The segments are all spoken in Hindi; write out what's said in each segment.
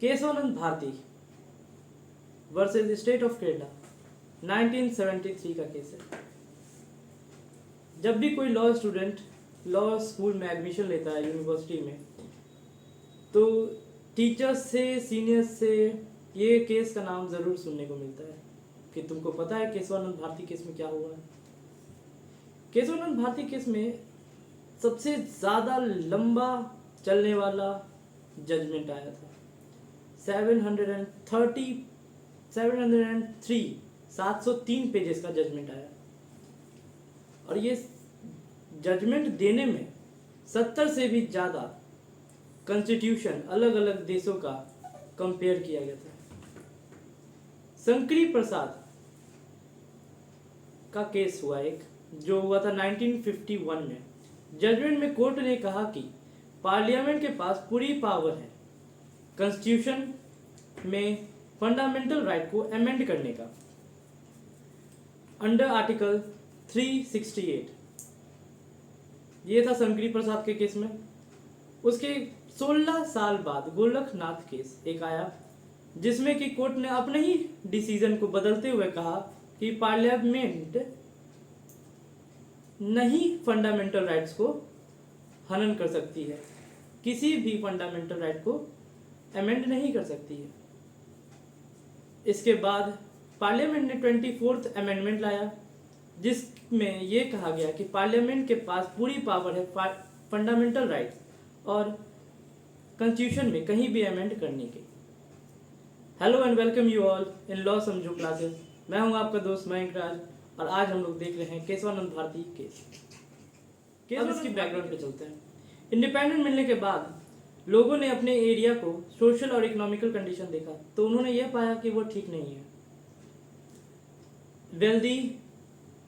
Keshavananda Bharati versus state of Kerala 1973 का केस है। जब भी कोई लॉ स्टूडेंट लॉ स्कूल में एडमिशन लेता है यूनिवर्सिटी में, तो टीचर्स से सीनियर्स से ये केस का नाम ज़रूर सुनने को मिलता है कि तुमको पता है केशवानंद भारती केस में क्या हुआ है। केशवानंद भारती केस में सबसे ज़्यादा लंबा चलने वाला जजमेंट आया था। 703 पेजेस का जजमेंट आया, और ये जजमेंट देने में 70 से भी ज़्यादा कॉन्स्टिट्यूशन अलग अलग देशों का कंपेयर किया गया था। शंकरी प्रसाद का केस हुआ एक, जो हुआ था 1951 में। जजमेंट में कोर्ट ने कहा कि पार्लियामेंट के पास पूरी पावर है कॉन्स्टिट्यूशन में फंडामेंटल राइट को अमेंड करने का अंडर आर्टिकल 368। ये था शंकरी प्रसाद के केस में। उसके 16 साल बाद गोरखनाथ केस एक आया, जिसमें कि कोर्ट ने अपने ही डिसीजन को बदलते हुए कहा कि पार्लियामेंट नहीं फंडामेंटल राइट्स को हनन कर सकती है, किसी भी फंडामेंटल राइट को अमेंड नहीं कर सकती है। इसके बाद पार्लियामेंट ने 24th अमेंडमेंट लाया, जिसमें यह कहा गया कि पार्लियामेंट के पास पूरी पावर है फंडामेंटल राइट्स और कॉन्स्टिट्यूशन में कहीं भी अमेंड करने की। Hello and welcome you all in law समझो क्लासेस। मैं हूं आपका दोस्त मयंक राज, और आज हम लोग देख रहे हैं केशवानंद भारती केस। अब इसकी बैकग्राउंड पे चलते हैं। इंडिपेंडेंट मिलने के बाद लोगों ने अपने एरिया को सोशल और इकोनॉमिकल कंडीशन देखा, तो उन्होंने यह पाया कि वो ठीक नहीं है। वेल्दी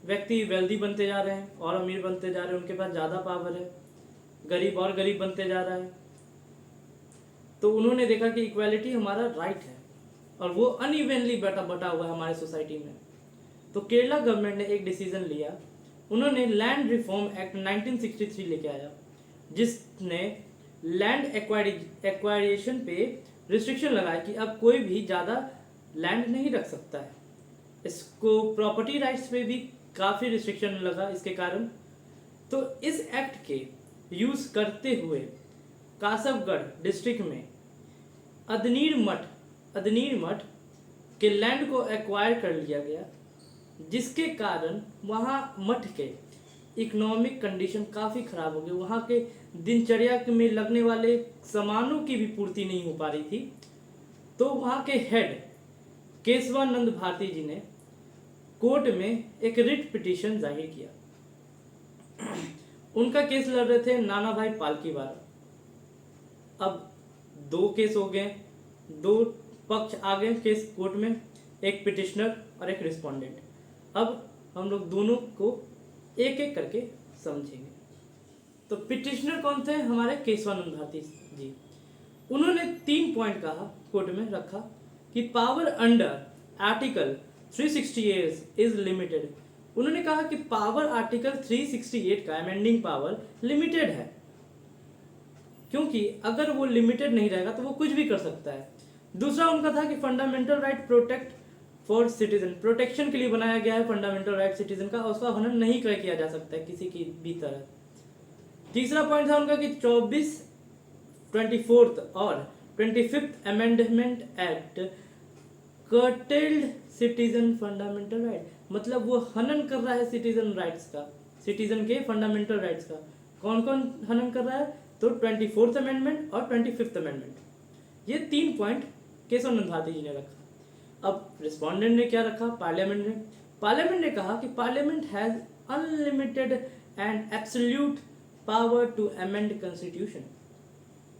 व्यक्ति वेल्दी बनते जा रहे हैं और अमीर बनते जा रहे हैं, उनके पास ज़्यादा पावर है। गरीब और गरीब बनते जा रहा है। तो उन्होंने देखा कि इक्वालिटी हमारा राइट है और वो अनइवनली बटा हुआ है हमारे सोसाइटी में। तो केरला गवर्नमेंट ने एक डिसीजन लिया। उन्होंने लैंड रिफॉर्म एक्ट 1963 लेके आया, जिसने लैंड एक्वायरेशन पे रिस्ट्रिक्शन लगाया कि अब कोई भी ज़्यादा लैंड नहीं रख सकता है। इसको प्रॉपर्टी राइट्स पे भी काफ़ी रिस्ट्रिक्शन लगा इसके कारण। तो इस एक्ट के यूज़ करते हुए कासबगढ़ डिस्ट्रिक्ट में अदनीर मठ के लैंड को एक्वायर कर लिया गया, जिसके कारण वहाँ मठ के इकोनॉमिक कंडीशन काफ़ी ख़राब हो गई। वहाँ के दिनचर्या में लगने वाले सामानों की भी पूर्ति नहीं हो पा रही थी। तो वहाँ के हेड केशवानंद भारती जी ने कोर्ट में एक रिट पिटीशन जाहिर किया। उनका केस लड़ रहे थे नाना भाई पालकीवाला। अब 2 केस हो गए, 2 पक्ष आ गए केस कोर्ट में, एक पिटिशनर और एक रिस्पोंडेंट। अब हम लोग दोनों को एक एक करके समझेंगे। तो पिटिशनर कौन थे? हमारे केशवानंद भारती जी। उन्होंने 3 पॉइंट कहा, कोर्ट में रखा कि power under article 368 is limited. उन्होंने कहा कि पावर आर्टिकल 368 का अमेंडिंग पावर लिमिटेड है, क्योंकि अगर वो लिमिटेड नहीं रहेगा तो वो कुछ भी कर सकता है। दूसरा उनका था कि fundamental right protect for citizen, protection के लिए बनाया गया है फंडामेंटल राइट सिटीजन का, उसका हनन नहीं किया जा सकता है किसी की भी तरह। तीसरा पॉइंट था उनका कि 24th और 25th amendment act curtailed citizen fundamental right, मतलब वो हनन कर रहा है सिटीजन राइट्स का, सिटीजन के फंडामेंटल राइट्स का। कौन कौन हनन कर रहा है? तो 24th अमेंडमेंट और 25th अमेंडमेंट। ये 3 पॉइंट केशवानंद भारती जी ने रखा। अब रिस्पोंडेंट ने क्या रखा? पार्लियामेंट ने कहा कि parliament has unlimited and absolute power to amend constitution.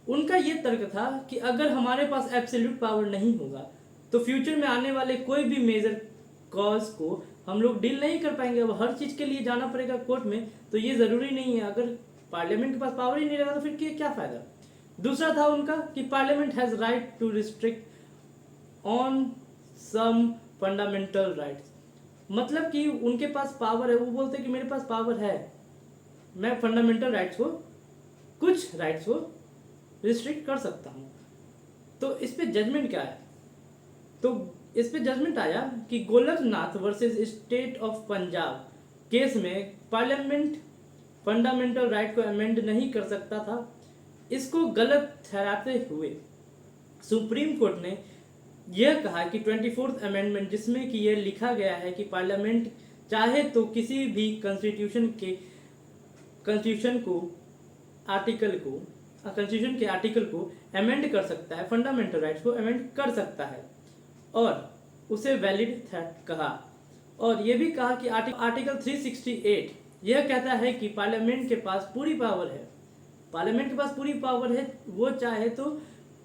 उनका ये तर्क था कि अगर हमारे पास एब्सोल्यूट पावर नहीं होगा तो फ्यूचर में आने वाले कोई भी मेजर कॉज को हम लोग डील नहीं कर पाएंगे। अब हर चीज़ के लिए जाना पड़ेगा कोर्ट में, तो ये ज़रूरी नहीं है। अगर पार्लियामेंट के पास पावर ही नहीं रहेगा तो फिर क्या फ़ायदा? दूसरा था उनका कि parliament has right to restrict on some fundamental rights, मतलब कि उनके पास पावर है, वो बोलते हैं कि मेरे पास पावर है, मैं फंडामेंटल राइट्स को, कुछ राइट्स को रिस्ट्रिक्ट कर सकता हूँ। तो इस पे जजमेंट क्या है? तो इस पे जजमेंट आया कि Golaknath versus state of Punjab case में पार्लियामेंट फंडामेंटल राइट को अमेंड नहीं कर सकता था। इसको गलत ठहराते हुए सुप्रीम कोर्ट ने यह कहा कि 24th अमेंडमेंट, जिसमें कि यह लिखा गया है कि पार्लियामेंट चाहे तो किसी भी कॉन्स्टिट्यूशन के आर्टिकल को अमेंड कर सकता है, फंडामेंटल राइट्स को अमेंड कर सकता है, और उसे वैलिड कहा। और यह भी कहा कि आर्टिकल 368 यह कहता है कि पार्लियामेंट के पास पूरी पावर है, पार्लियामेंट के पास पूरी पावर है, वो चाहे तो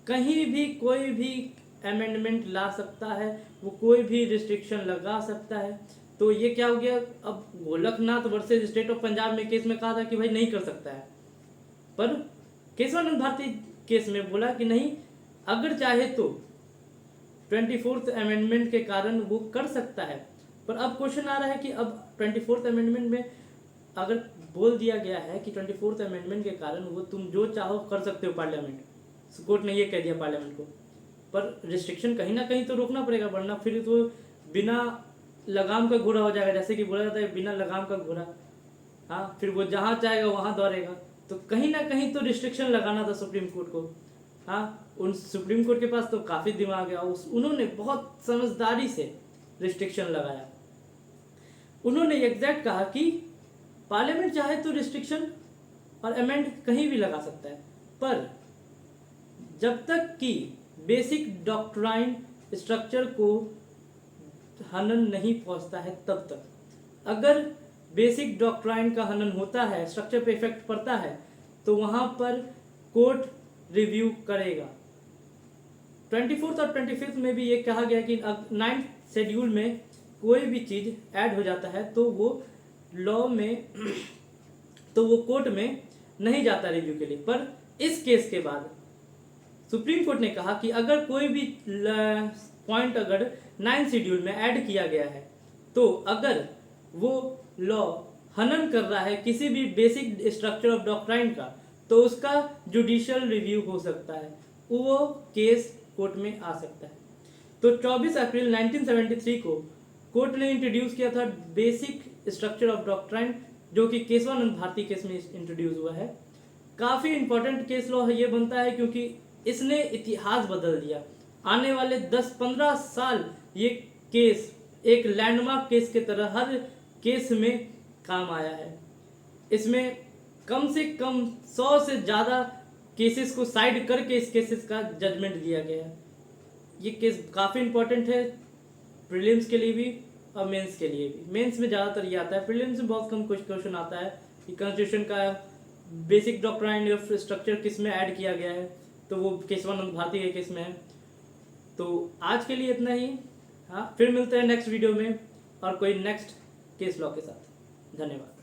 कहीं भी कोई भी अमेंडमेंट ला सकता है, वो कोई भी रिस्ट्रिक्शन लगा सकता है। तो ये क्या हो गया, अब Golaknath versus state of Punjab में केस में कहा था कि भाई नहीं कर सकता है, पर केशवानंद भारती केस में बोला कि नहीं, अगर चाहे तो 24th अमेंडमेंट के कारण वो कर सकता है। पर अब क्वेश्चन आ रहा है कि अब 24th अमेंडमेंट में अगर बोल दिया गया है कि 24th अमेंडमेंट के कारण वो तुम जो चाहो कर सकते हो, पार्लियामेंट, कोर्ट ने ये कह दिया पार्लियामेंट को, पर रिस्ट्रिक्शन कहीं ना कहीं तो रोकना पड़ेगा, वरना फिर तो बिना लगाम का घोड़ा हो जाएगा, जैसे कि बोला जाता है बिना लगाम का घोड़ा, हाँ, फिर वो जहाँ चाहेगा वहाँ दौड़ेगा। तो कहीं ना कहीं तो रिस्ट्रिक्शन लगाना था सुप्रीम कोर्ट को। हाँ, उन सुप्रीम कोर्ट के पास तो काफ़ी दिमाग है, उन्होंने बहुत समझदारी से रिस्ट्रिक्शन लगाया। उन्होंने एग्जैक्ट कहा कि पार्लियामेंट चाहे तो रिस्ट्रिक्शन और अमेंड कहीं भी लगा सकता है, पर जब तक कि बेसिक डॉक्ट्राइन स्ट्रक्चर को हनन नहीं पहुंचता है तब तक। अगर बेसिक डॉक्ट्राइन का हनन होता है, स्ट्रक्चर पे इफेक्ट पड़ता है, तो वहां पर कोर्ट रिव्यू करेगा। 24th और 25th में भी ये कहा गया कि 9th शेड्यूल में कोई भी चीज ऐड हो जाता है तो वो लॉ में तो वो कोर्ट में नहीं जाता रिव्यू के लिए। पर इस केस के बाद सुप्रीम कोर्ट ने कहा कि अगर कोई भी पॉइंट अगर 9th शेड्यूल में ऐड किया गया है, तो अगर वो लॉ हनन कर रहा है किसी भी बेसिक स्ट्रक्चर ऑफ डॉक्ट्राइन का, तो उसका जुडिशियल रिव्यू हो सकता है, वो केस कोर्ट में आ सकता है। तो 24 अप्रैल 1973 को कोर्ट ने इंट्रोड्यूस किया था बेसिक स्ट्रक्चर ऑफ डॉक्ट्राइन, जो कि केशवानंद भारती केस में इंट्रोड्यूस हुआ है। काफ़ी इंपॉर्टेंट केस लॉ ये बनता है क्योंकि इसने इतिहास बदल दिया। आने वाले 10-15 साल ये केस एक लैंडमार्क केस की तरह हर केस में काम आया है। इसमें कम से कम 100 से ज़्यादा केसेस को साइड करके इस केसेस का जजमेंट दिया गया है। ये केस काफ़ी इंपॉर्टेंट है प्रीलिम्स के लिए भी और मेंस के लिए भी। मेंस में ज़्यादातर ये आता है, प्रीलिम्स में बहुत कम कुछ क्वेश्चन आता है कि कॉन्स्टिट्यूशन का बेसिक डॉक्ट्राइन ऑफ स्ट्रक्चर किस में ऐड किया गया है, तो वो केशवानंद भारती के केस में है। तो आज के लिए इतना ही। हाँ, फिर मिलते हैं नेक्स्ट वीडियो में और कोई नेक्स्ट केस लॉ के साथ। धन्यवाद।